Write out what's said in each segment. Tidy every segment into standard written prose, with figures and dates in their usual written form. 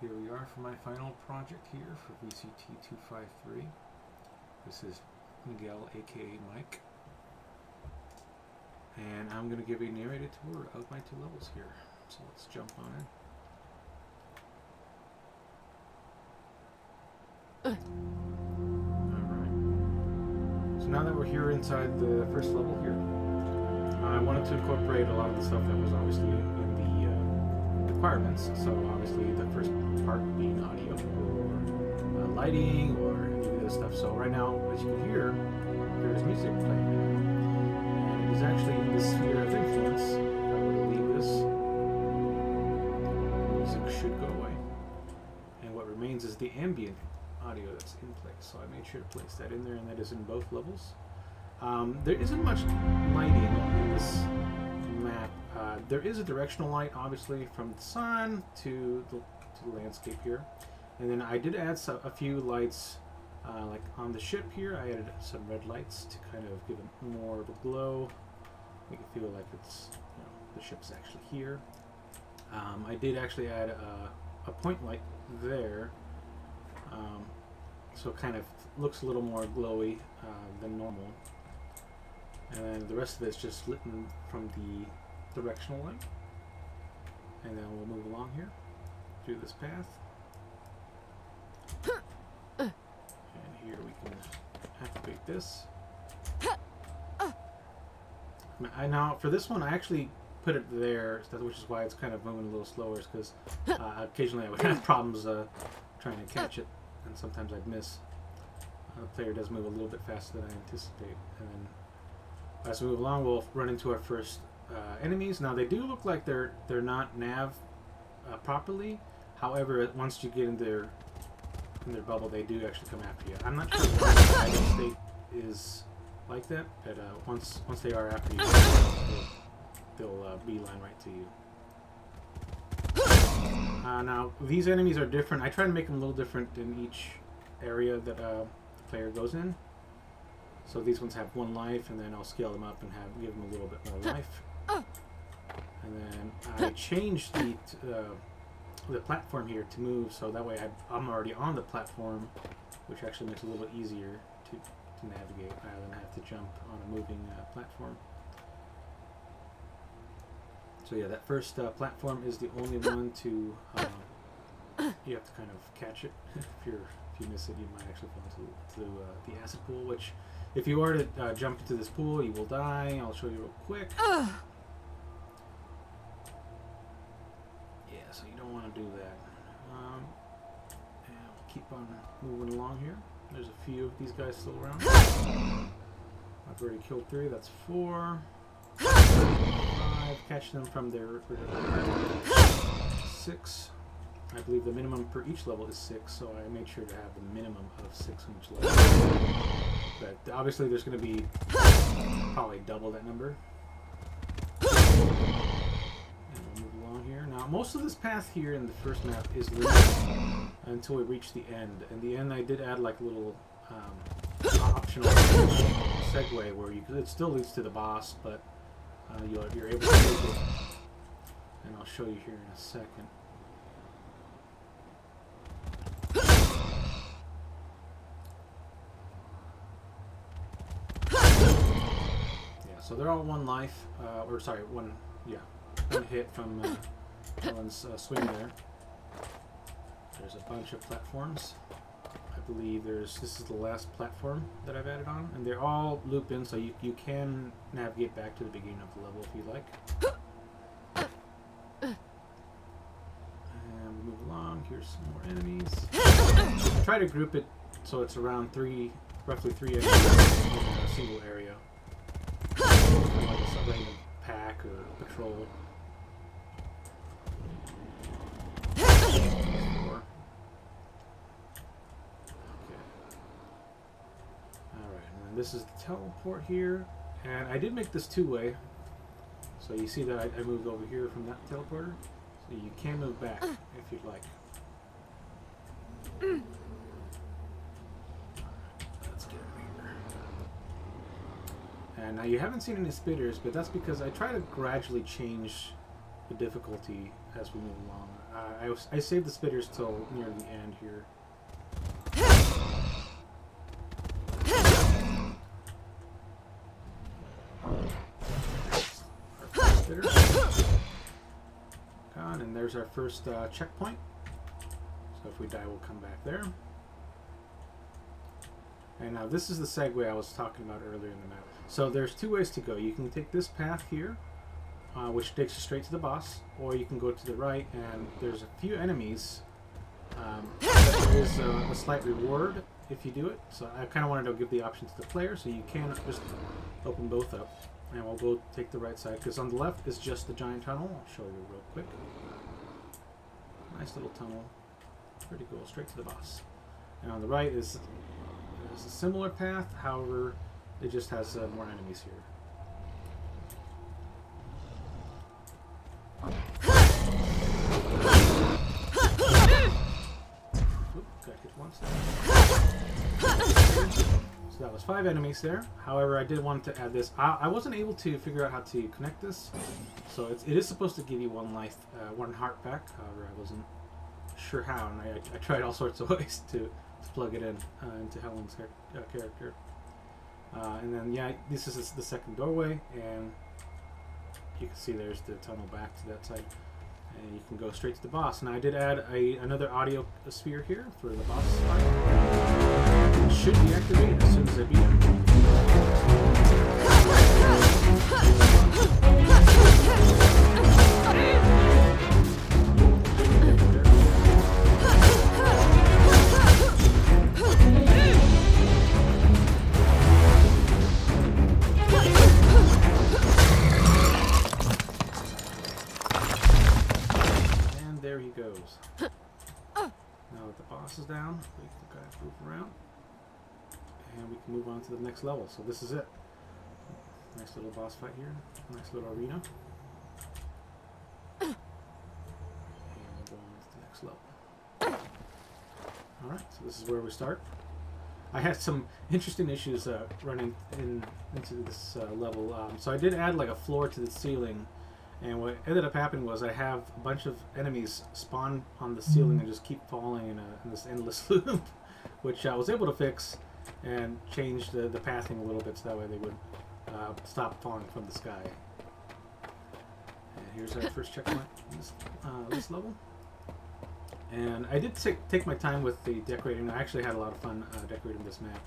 Here we are for my final project here for VCT253. This is Miguel, aka Mike. And I'm going to give a narrated tour of my two levels here. So let's jump on in. Alright. So now that we're here inside the first level here, I wanted to incorporate a lot of the stuff that was obviously in the requirements. So obviously the first part being audio or lighting or any of this stuff. So right now, as you can hear, there's music playing right now. And it is actually in this sphere of influence. If I were to leave this, music should go away. And what remains is the ambient audio that's in place. So I made sure to place that in there, and that is in both levels. There isn't much lighting in this map. There is a directional light, obviously, from the sun to the landscape here. And then I did add a few lights, like on the ship here. I added some red lights to kind of give it more of a glow, make it feel like it's, you know, the ship's actually here. I did actually add a point light there, so it kind of looks a little more glowy than normal. And then the rest of it is just lit from the directional light. And then we'll move along here through this path. And here we can activate this. Now for this one, I actually put it there, which is why it's kind of moving a little slower, because occasionally I would have problems trying to catch it, and sometimes I'd miss. The player does move a little bit faster than I anticipate. And then as we move along, we'll run into our first enemies. Now they do look like they're not nav properly. However, once you get in their bubble, they do actually come after you. I'm not sure why the idle state is like that, but once they are after you, they'll beeline right to you. Now these enemies are different. I try to make them a little different in each area that the player goes in. So these ones have 1 life, and then I'll scale them up and give them a little bit more life. And then I changed the platform here to move, so that way I'm already on the platform, which actually makes it a little bit easier to navigate rather than have to jump on a moving platform. So yeah, that first platform is the only one to you have to kind of catch it. If you miss it, you might actually fall into the acid pool, which if you are to jump into this pool, you will die. I'll show you real quick. Yeah, so you don't want to do that. And we'll keep on moving along here. There's a few of these guys still around. I've already killed 3. That's 4. 5. Catch them from their 6. I believe the minimum per each level is 6, so I made sure to have the minimum of 6 on each level. But obviously there's going to be probably double that number. And we'll move along here. Now most of this path here in the first map is linear until we reach the end. And the end I did add like a little optional segue where it still leads to the boss, but you're able to take it. And I'll show you here in a second. So they're all 1 life, or sorry, one hit from Ellen's swing there. There's a bunch of platforms. I believe this is the last platform that I've added on, and they're all loop in, so you can navigate back to the beginning of the level if you like. And we move along. Here's some more enemies. I try to group it so it's around roughly 3 enemies in a single area. Like a random pack or patrol. Okay. Alright, and then this is the teleport here. And I did make this 2-way. So you see that I moved over here from that teleporter. So you can move back if you'd like. And now you haven't seen any spitters, but that's because I try to gradually change the difficulty as we move along. I saved the spitters till near the end here. Gone, and there's our first checkpoint. So if we die, we'll come back there. And now this is the segue I was talking about earlier in the map. So there's two ways to go. You can take this path here, which takes you straight to the boss, or you can go to the right, and there's a few enemies. There is a slight reward if you do it. So I kind of wanted to give the option to the player, so you can just open both up. And we'll go take the right side, because on the left is just the giant tunnel. I'll show you real quick. Nice little tunnel. Pretty cool. Straight to the boss. And on the right is a similar path, however, it just has more enemies here. Oop, got hit once there. So that was 5 enemies there. However, I did want to add this. I wasn't able to figure out how to connect this. So it is supposed to give you 1 life, 1 heart back. However, I wasn't sure how, and I tried all sorts of ways to plug it in into Helen's character. And then, yeah, this is the second doorway, and you can see there's the tunnel back to that side. And you can go straight to the boss. And I did add another audio sphere here for the boss fight. It should be activated as soon as I beat it. There he goes. Now that the boss is down, we can kind of move around, and we can move on to the next level. So this is it. Nice little boss fight here. Nice little arena. And go on to the next level. Alright, so this is where we start. I had some interesting issues running into this level. So I did add like a floor to the ceiling. And what ended up happening was I have a bunch of enemies spawn on the ceiling and just keep falling in this endless loop, which I was able to fix and change the pathing a little bit so that way they would stop falling from the sky. And here's our first checkpoint in this level. And I did take my time with the decorating. I actually had a lot of fun decorating this map.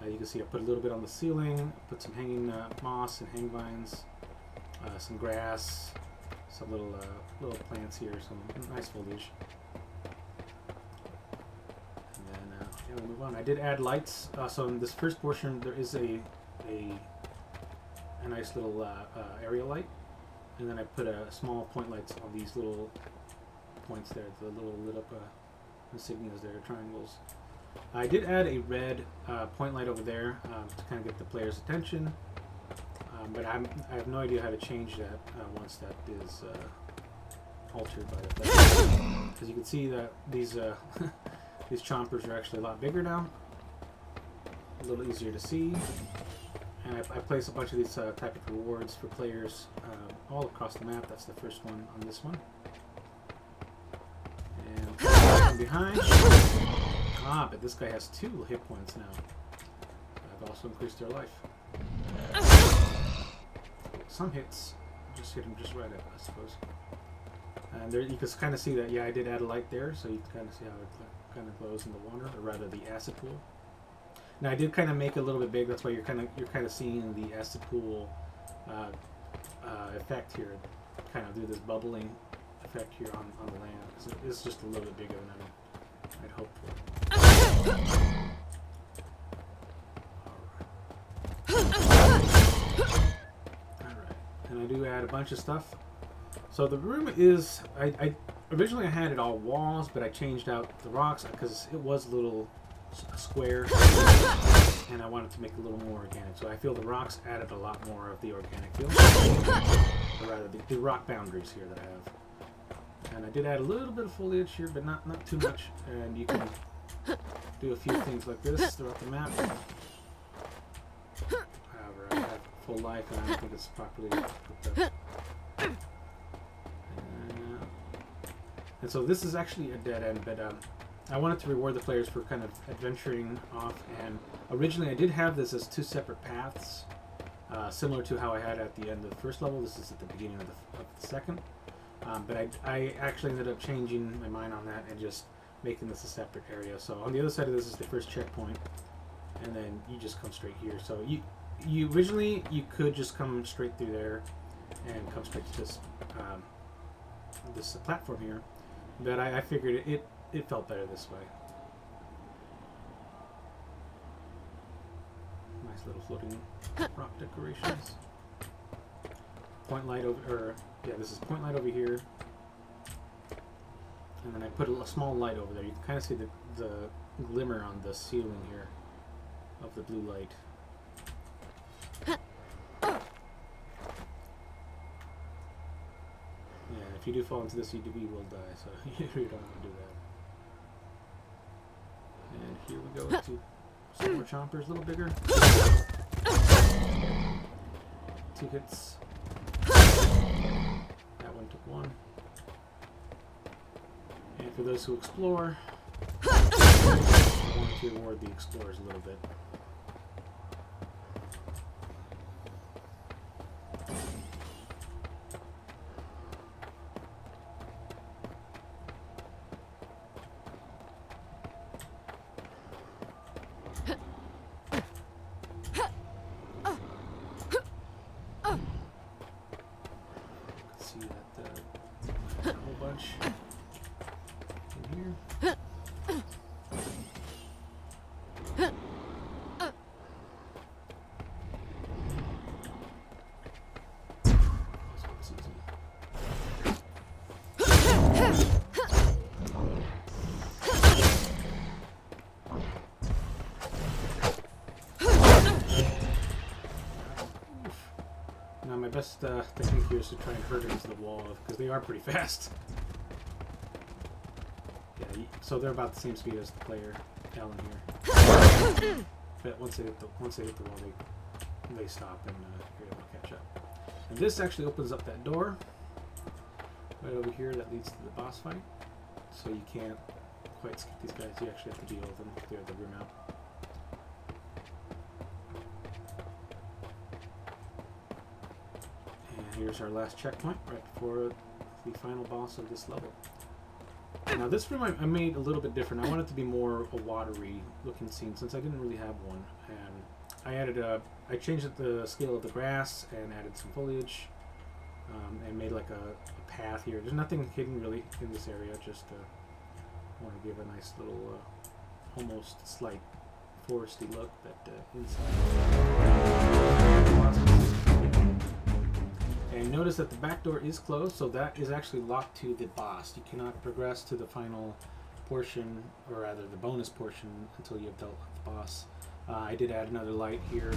You can see I put a little bit on the ceiling, put some hanging moss and hang vines. Some grass, some little plants here, some nice foliage. And then yeah, we'll move on. I did add lights. So in this first portion, there is a nice little area light, and then I put a small point lights on these little points there, the little lit up insignias there, triangles. I did add a red point light over there to kind of get the player's attention. But I have no idea how to change that once that is altered by the player. Because you can see that these these chompers are actually a lot bigger now, a little easier to see. And I place a bunch of these type of rewards for players all across the map. That's the first one on this one. And from behind, but this guy has 2 hit points now. I've also increased their life. Some hits just hit him just right up, I suppose. And there you can kind of see that, yeah, I did add a light there, so you can kind of see how it kind of glows in the water, or rather the acid pool. Now I did kind of make it a little bit big. That's why you're kind of seeing the acid pool effect here, kind of do this bubbling effect here on the land. So it's just a little bit bigger than I'd hoped for. And I do add a bunch of stuff. So the room is, I originally I had it all walls, but I changed out the rocks because it was a little square, and I wanted to make it a little more organic. So I feel the rocks added a lot more of the organic feel, or rather the rock boundaries here that I have. And I did add a little bit of foliage here, but not too much. And you can do a few things like this throughout the map. However, I have full life, and I don't think it's properly hooked up. And so this is actually a dead end, but I wanted to reward the players for kind of adventuring off. And originally I did have this as 2 separate paths, similar to how I had at the end of the first level. This is at the beginning of the second. But I actually ended up changing my mind on that and just making this a separate area. So on the other side of this is the first checkpoint, and then you just come straight here. So you originally you could just come straight through there and come straight to this platform here, but I figured it felt better this way. Nice little floating rock decorations. Point light over, or yeah, this is point light over here, and then I put a small light over there. You can kind of see the glimmer on the ceiling here of the blue light. Yeah, if you do fall into this, you will die, so you don't want to do that. And here we go to some more chompers, a little bigger. 2 hits. That one took 1. And for those who explore, I want to reward the explorers a little bit. Now my best technique here is to try and hurt into the wall, because they are pretty fast. Yeah, so they're about the same speed as the player down here. But once they hit the wall, they stop and you're able to catch up. And this actually opens up that door right over here that leads to the boss fight. So you can't quite skip these guys. You actually have to deal with them. Clear the room out. Here's our last checkpoint right before the final boss of this level. Now this room I made a little bit different. I wanted it to be more a watery looking scene since I didn't really have one. And I changed the scale of the grass and added some foliage and made like a path here. There's nothing hidden really in this area, just want to give a nice little almost slight foresty look, but inside. And notice that the back door is closed, so that is actually locked to the boss. You cannot progress to the final portion, or rather the bonus portion, until you have dealt with the boss. I did add another light here.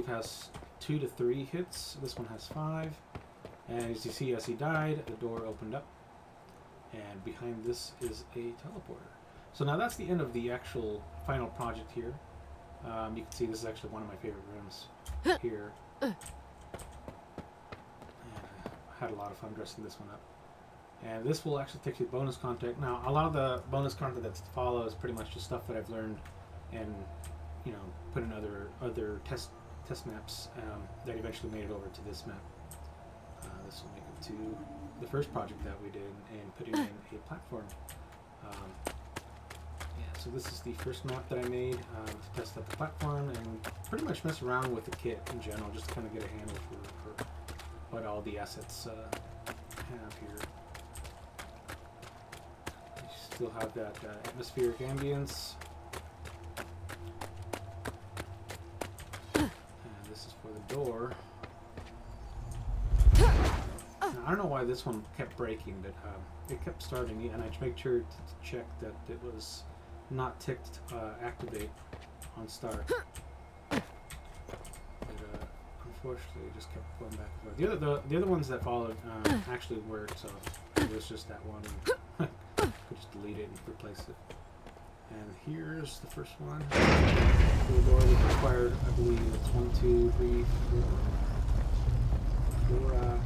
Has 2 to 3 hits. This one has 5. And as you see, as he died, the door opened up. And behind this is a teleporter. So now that's the end of the actual final project here. You can see this is actually one of my favorite rooms here. And I had a lot of fun dressing this one up. And this will actually take you to bonus content. Now, a lot of the bonus content that's to follow is pretty much just stuff that I've learned and, you know, put in other test maps that eventually made it over to this map. This will make it to the first project that we did and putting in a platform. Yeah, so this is the first map that I made to test out the platform and pretty much mess around with the kit in general, just to kind of get a handle for what all the assets have here. You still have that atmospheric ambience. This is for the door. I don't know why this one kept breaking, but it kept starting, and I made sure to check that it was not ticked activate on start. But unfortunately, it just kept going back and forth. The other ones that followed actually worked, so it was just that one. I could just delete it and replace it. And here's the first one. The door was required, I believe it's 1, 2, 3, 4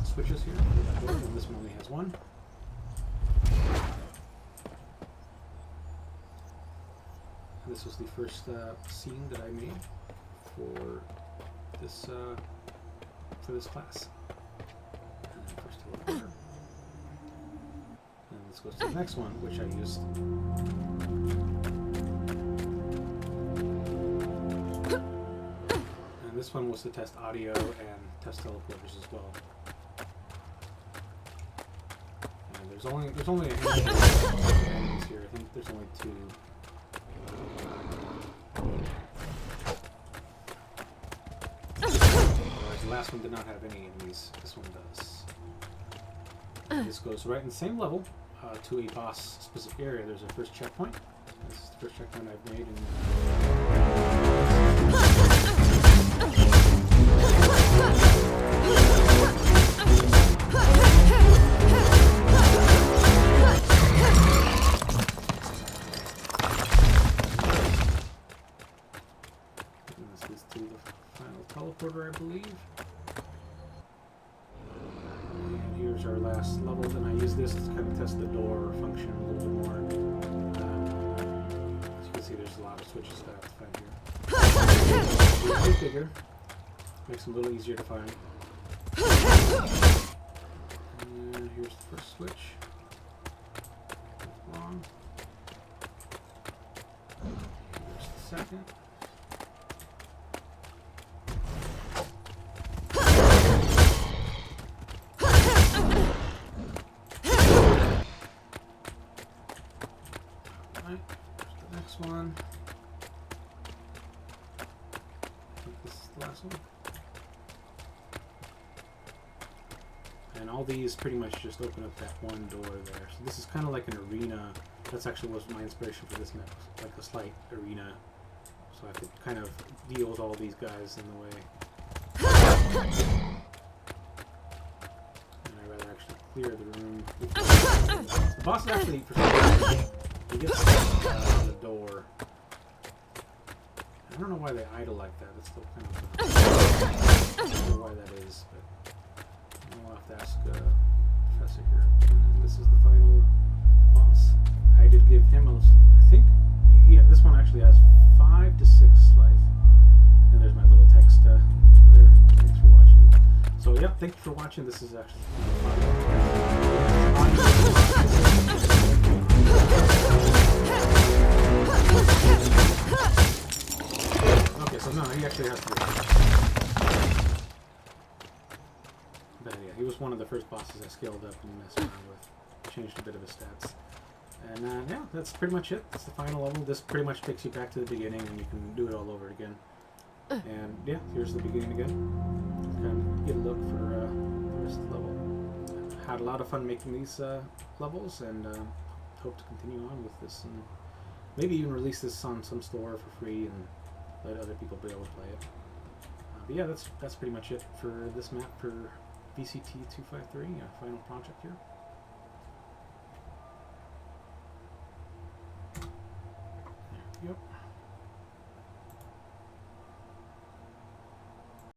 switches here for that door, and this one only has one. And this was the first scene that I made for this class. And then first order. And this goes to the next one, which I used. And this one was to test audio and test teleporters as well. And there's only a handful of enemies here. I think there's only 2. Whereas the last one did not have any enemies. This one does. And this goes right in the same level to a boss specific area. There's a first checkpoint. This is the first checkpoint I've made. This is to the final teleporter, I believe. And here's our last level, and I use this to kind of test the door function a little bit more. As you can see, there's a lot of switches that I have to find here. It's a bit bigger, makes them a little easier to find. And here's the first switch. Long. Here's the second. One. I think this is the last one. And all these pretty much just open up that one door there. So this is kind of like an arena. That's actually was my inspiration for this map, like a slight arena. So I could kind of deal with all these guys in the way. And I'd rather actually clear the room. The boss is actually, for some reason, he gets on the door. I don't know why they idle like that. That's still kind of. I don't know why that is, but I'll have to ask Professor here. And this is the final boss. I did give him I think, this one actually has 5 to 6 life. And there's my little text there. Thanks for watching. So yeah, thank you for watching. This is actually okay, so no, he actually has to do it. But yeah, he was one of the first bosses I scaled up and messed around with. Changed a bit of his stats. And yeah, that's pretty much it. That's the final level. This pretty much takes you back to the beginning and you can do it all over again. And yeah, here's the beginning again. Kind of get a look for the rest of the level. Had a lot of fun making these levels, and hope to continue on with this, and maybe even release this on some store for free and let other people be able to play it. But yeah, that's pretty much it for this map for VCT 253, final project here.